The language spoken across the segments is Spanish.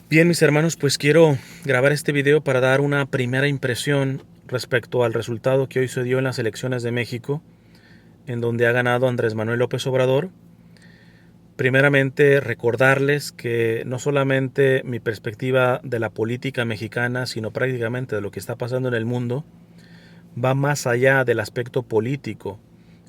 Bien, mis hermanos, pues quiero grabar este video para dar una primera impresión respecto al resultado que hoy se dio en las elecciones de México, en donde ha ganado Andrés Manuel López Obrador. Primeramente, recordarles que no solamente mi perspectiva de la política mexicana, sino prácticamente de lo que está pasando en el mundo, va más allá del aspecto político.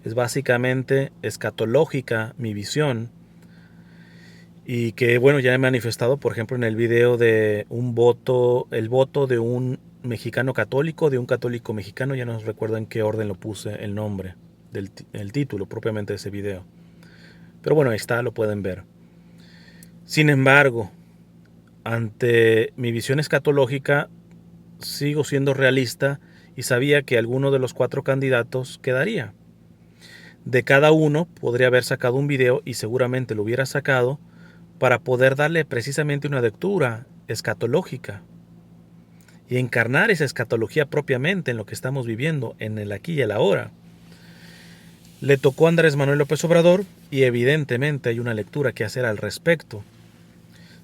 Es básicamente escatológica mi visión. Y que bueno, ya he manifestado, por ejemplo, en el video de un voto, el voto de un mexicano católico, de un católico mexicano, ya no recuerdo en qué orden lo puse el nombre, el título propiamente de ese video. Pero bueno, ahí está, lo pueden ver. Sin embargo, ante mi visión escatológica, sigo siendo realista y sabía que alguno de los 4 candidatos quedaría. De cada uno podría haber sacado un video y seguramente lo hubiera sacado para poder darle precisamente una lectura escatológica y encarnar esa escatología propiamente en lo que estamos viviendo, en el aquí y el ahora. Le tocó a Andrés Manuel López Obrador y evidentemente hay una lectura que hacer al respecto.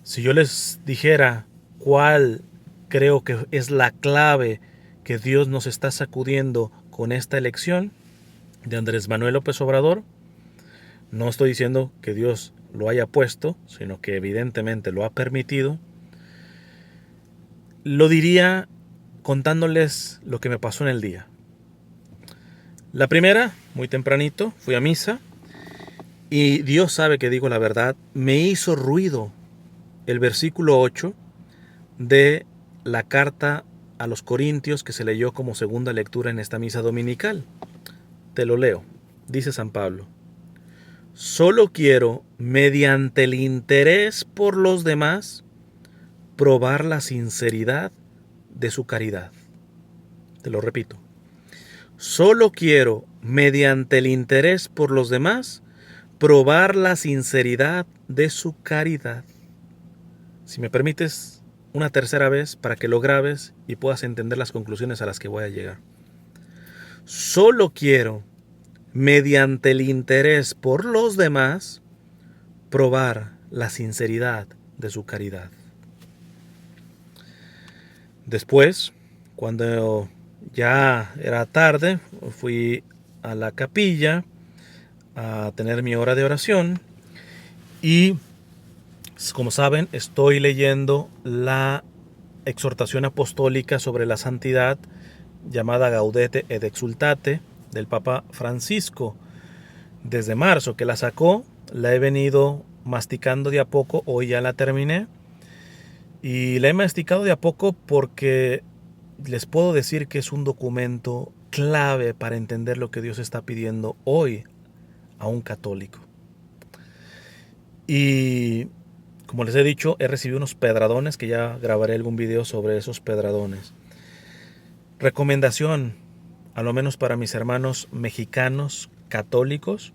Si yo les dijera cuál creo que es la clave que Dios nos está sacudiendo con esta elección de Andrés Manuel López Obrador, no estoy diciendo que Dios lo haya puesto, sino que evidentemente lo ha permitido. Lo diría contándoles lo que me pasó en el día. La primera, muy tempranito, fui a misa y Dios sabe que digo la verdad, me hizo ruido el versículo 8 de la carta a los Corintios que se leyó como segunda lectura en esta misa dominical. Te lo leo. Dice San Pablo: solo quiero, mediante el interés por los demás, probar la sinceridad de su caridad. Te lo repito. Solo quiero, mediante el interés por los demás, probar la sinceridad de su caridad. Si me permites una tercera vez para que lo grabes y puedas entender las conclusiones a las que voy a llegar. Solo quiero, mediante el interés por los demás, probar la sinceridad de su caridad. Después, cuando ya era tarde, fui a la capilla a tener mi hora de oración y, como saben, estoy leyendo la exhortación apostólica sobre la santidad llamada Gaudete et Exsultate del Papa Francisco. Desde marzo que la sacó, la he venido masticando de a poco, hoy ya la terminé y la he masticado de a poco porque les puedo decir que es un documento clave para entender lo que Dios está pidiendo hoy a un católico. Y como les he dicho, he recibido unos pedradones que ya grabaré algún video sobre esos pedradones. Recomendación, a lo menos para mis hermanos mexicanos católicos,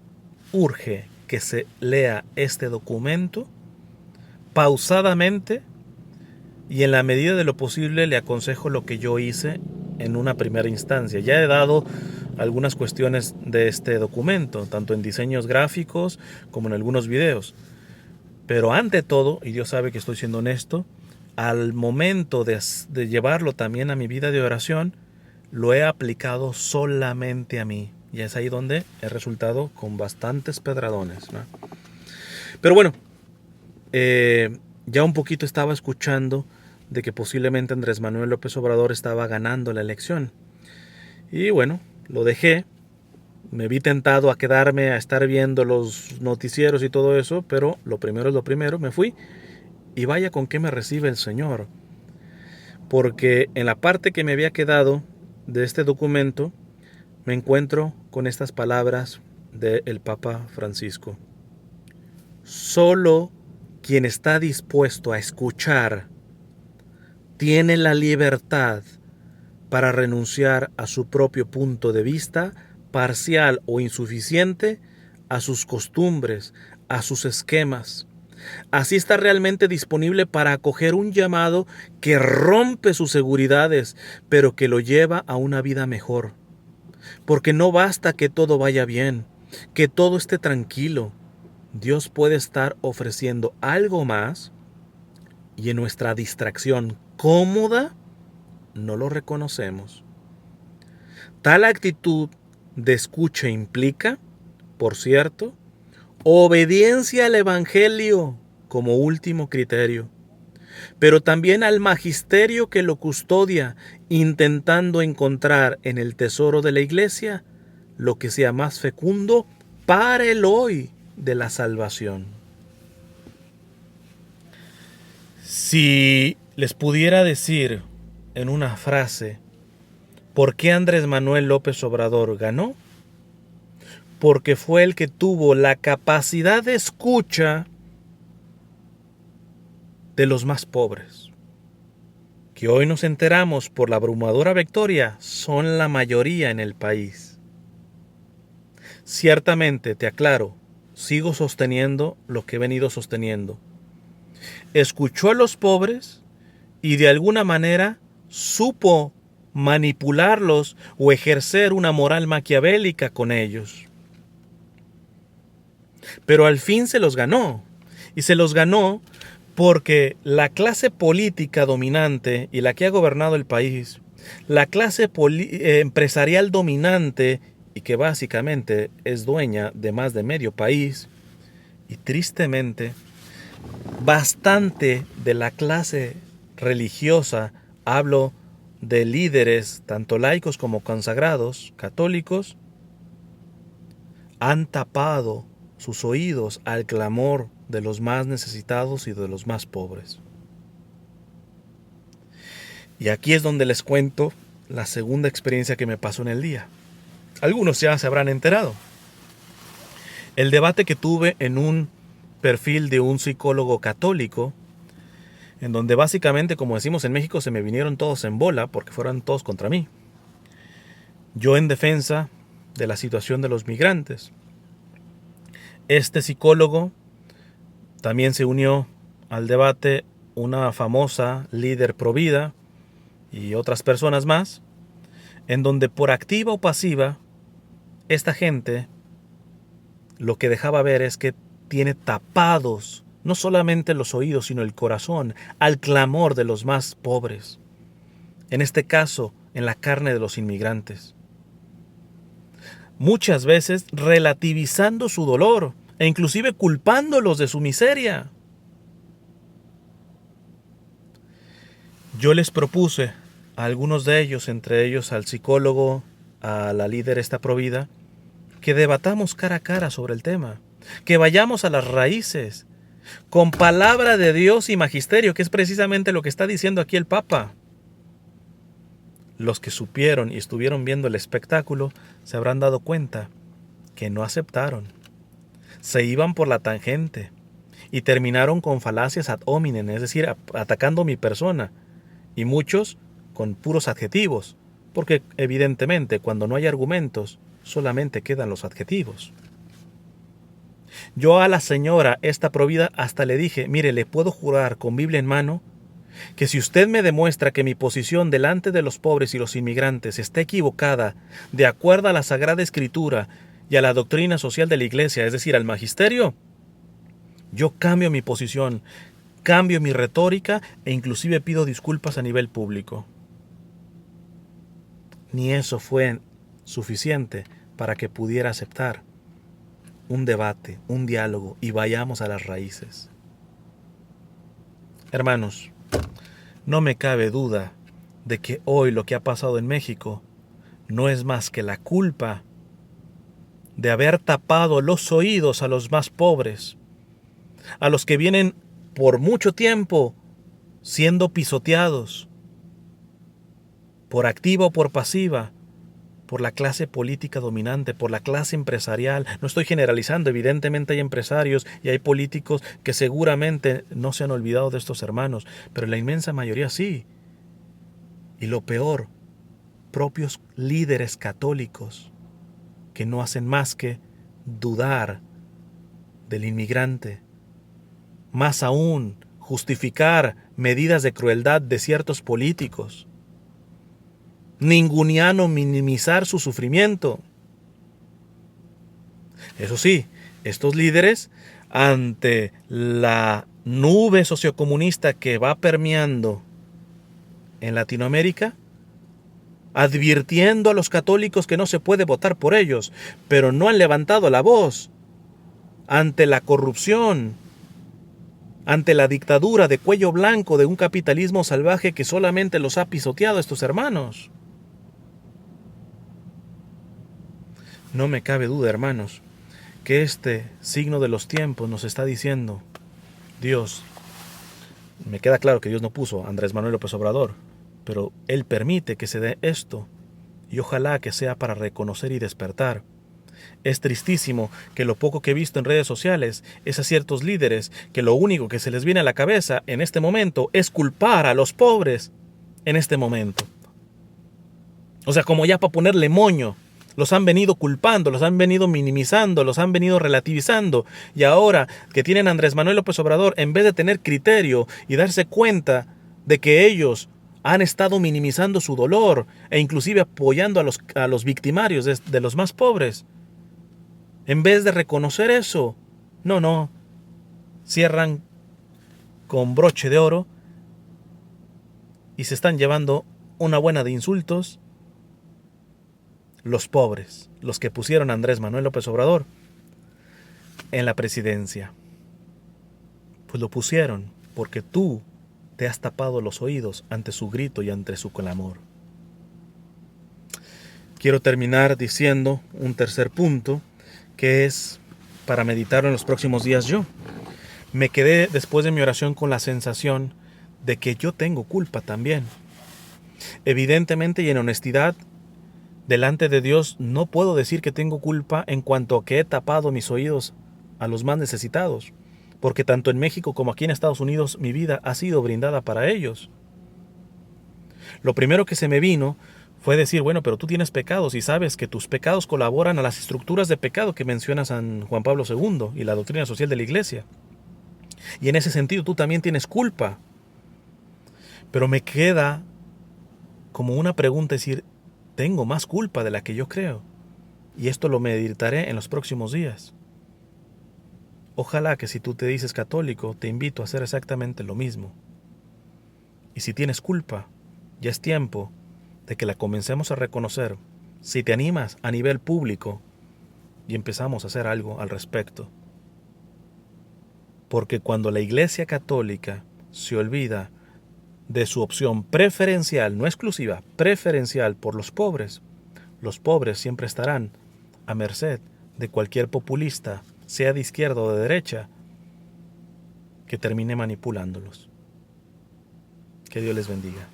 urge que se lea este documento pausadamente y en la medida de lo posible le aconsejo lo que yo hice en una primera instancia. Ya he dado algunas cuestiones de este documento, tanto en diseños gráficos como en algunos videos. Pero ante todo, y Dios sabe que estoy siendo honesto, al momento de llevarlo también a mi vida de oración, lo he aplicado solamente a mí. Y es ahí donde he resultado con bastantes pedradones, ¿no? Pero bueno, ya un poquito estaba escuchando de que posiblemente Andrés Manuel López Obrador estaba ganando la elección. Y bueno, lo dejé. Me vi tentado a quedarme a estar viendo los noticieros y todo eso, pero lo primero es lo primero, me fui. Y vaya con qué me recibe el Señor. Porque en la parte que me había quedado de este documento, me encuentro con estas palabras del Papa Francisco. Solo quien está dispuesto a escuchar tiene la libertad para renunciar a su propio punto de vista, parcial o insuficiente, a sus costumbres, a sus esquemas. Así está realmente disponible para acoger un llamado que rompe sus seguridades, pero que lo lleva a una vida mejor. Porque no basta que todo vaya bien, que todo esté tranquilo. Dios puede estar ofreciendo algo más y en nuestra distracción cómoda no lo reconocemos. Tal actitud de escucha implica, por cierto, obediencia al Evangelio como último criterio, pero también al magisterio que lo custodia, intentando encontrar en el tesoro de la Iglesia lo que sea más fecundo para el hoy de la salvación. Si les pudiera decir en una frase por qué Andrés Manuel López Obrador ganó, porque fue el que tuvo la capacidad de escucha de los más pobres, que hoy nos enteramos por la abrumadora victoria son la mayoría en el país. Ciertamente, te aclaro, sigo sosteniendo lo que he venido sosteniendo. Escuchó a los pobres y de alguna manera supo manipularlos o ejercer una moral maquiavélica con ellos. Pero al fin se los ganó. Y se los ganó porque la clase política dominante y la que ha gobernado el país, la clase empresarial dominante y que básicamente es dueña de más de medio país, y tristemente, bastante de la clase religiosa, hablo de líderes tanto laicos como consagrados, católicos, han tapado sus oídos al clamor de los más necesitados y de los más pobres. Y aquí es donde les cuento la segunda experiencia que me pasó en el día. Algunos ya se habrán enterado. El debate que tuve en un perfil de un psicólogo católico, en donde básicamente, como decimos en México, se me vinieron todos en bola porque fueron todos contra mí. Yo en defensa de la situación de los migrantes. Este psicólogo también se unió al debate una famosa líder provida y otras personas más, en donde por activa o pasiva, esta gente lo que dejaba ver es que tiene tapados no solamente los oídos, sino el corazón al clamor de los más pobres. En este caso, en la carne de los inmigrantes. Muchas veces relativizando su dolor e inclusive culpándolos de su miseria. Yo les propuse a algunos de ellos, entre ellos al psicólogo, a la líder esta provida, que debatamos cara a cara sobre el tema, que vayamos a las raíces, con palabra de Dios y magisterio, que es precisamente lo que está diciendo aquí el Papa. Los que supieron y estuvieron viendo el espectáculo se habrán dado cuenta que no aceptaron. Se iban por la tangente y terminaron con falacias ad hominem, es decir, atacando mi persona, y muchos con puros adjetivos, porque evidentemente cuando no hay argumentos solamente quedan los adjetivos. Yo a la señora esta provida hasta le dije, mire, le puedo jurar con Biblia en mano que si usted me demuestra que mi posición delante de los pobres y los inmigrantes está equivocada de acuerdo a la Sagrada Escritura y a la doctrina social de la Iglesia, es decir, al magisterio, yo cambio mi posición, cambio mi retórica e inclusive pido disculpas a nivel público. Ni eso fue suficiente para que pudiera aceptar un debate, un diálogo y vayamos a las raíces. Hermanos, no me cabe duda de que hoy lo que ha pasado en México no es más que la culpa de haber tapado los oídos a los más pobres, a los que vienen por mucho tiempo siendo pisoteados, por activa o por pasiva, por la clase política dominante, por la clase empresarial. No estoy generalizando, evidentemente hay empresarios y hay políticos que seguramente no se han olvidado de estos hermanos, pero la inmensa mayoría sí. Y lo peor, propios líderes católicos que no hacen más que dudar del inmigrante. Más aún, justificar medidas de crueldad de ciertos políticos. Ningunear o minimizar su sufrimiento. Eso sí, estos líderes, ante la nube sociocomunista que va permeando en Latinoamérica, advirtiendo a los católicos que no se puede votar por ellos, pero no han levantado la voz ante la corrupción, ante la dictadura de cuello blanco de un capitalismo salvaje que solamente los ha pisoteado a estos hermanos. No me cabe duda, hermanos, que este signo de los tiempos nos está diciendo, Dios, me queda claro que Dios no puso a Andrés Manuel López Obrador, pero Él permite que se dé esto, y ojalá que sea para reconocer y despertar. Es tristísimo que lo poco que he visto en redes sociales es a ciertos líderes que lo único que se les viene a la cabeza en este momento es culpar a los pobres en este momento. O sea, como ya para ponerle moño. Los han venido culpando, los han venido minimizando, los han venido relativizando. Y ahora que tienen a Andrés Manuel López Obrador, en vez de tener criterio y darse cuenta de que ellos han estado minimizando su dolor e inclusive apoyando a los victimarios de los más pobres, en vez de reconocer eso, no, cierran con broche de oro y se están llevando una buena de insultos los pobres, los que pusieron a Andrés Manuel López Obrador en la presidencia. Pues lo pusieron porque tú te has tapado los oídos ante su grito y ante su clamor. Quiero terminar diciendo un tercer punto que es para meditarlo en los próximos días yo. Me quedé después de mi oración con la sensación de que yo tengo culpa también. Evidentemente y en honestidad, delante de Dios no puedo decir que tengo culpa en cuanto a que he tapado mis oídos a los más necesitados, porque tanto en México como aquí en Estados Unidos mi vida ha sido brindada para ellos. Lo primero que se me vino fue decir, bueno, pero tú tienes pecados y sabes que tus pecados colaboran a las estructuras de pecado que menciona San Juan Pablo II y la doctrina social de la Iglesia. Y en ese sentido tú también tienes culpa. Pero me queda como una pregunta, decir, tengo más culpa de la que yo creo. Y esto lo meditaré en los próximos días. Ojalá que si tú te dices católico, te invito a hacer exactamente lo mismo. Y si tienes culpa, ya es tiempo de que la comencemos a reconocer. Si te animas a nivel público y empezamos a hacer algo al respecto. Porque cuando la Iglesia Católica se olvida de su opción preferencial, no exclusiva, preferencial por los pobres siempre estarán a merced de cualquier populista, sea de izquierda o de derecha, que termine manipulándolos. Que Dios les bendiga.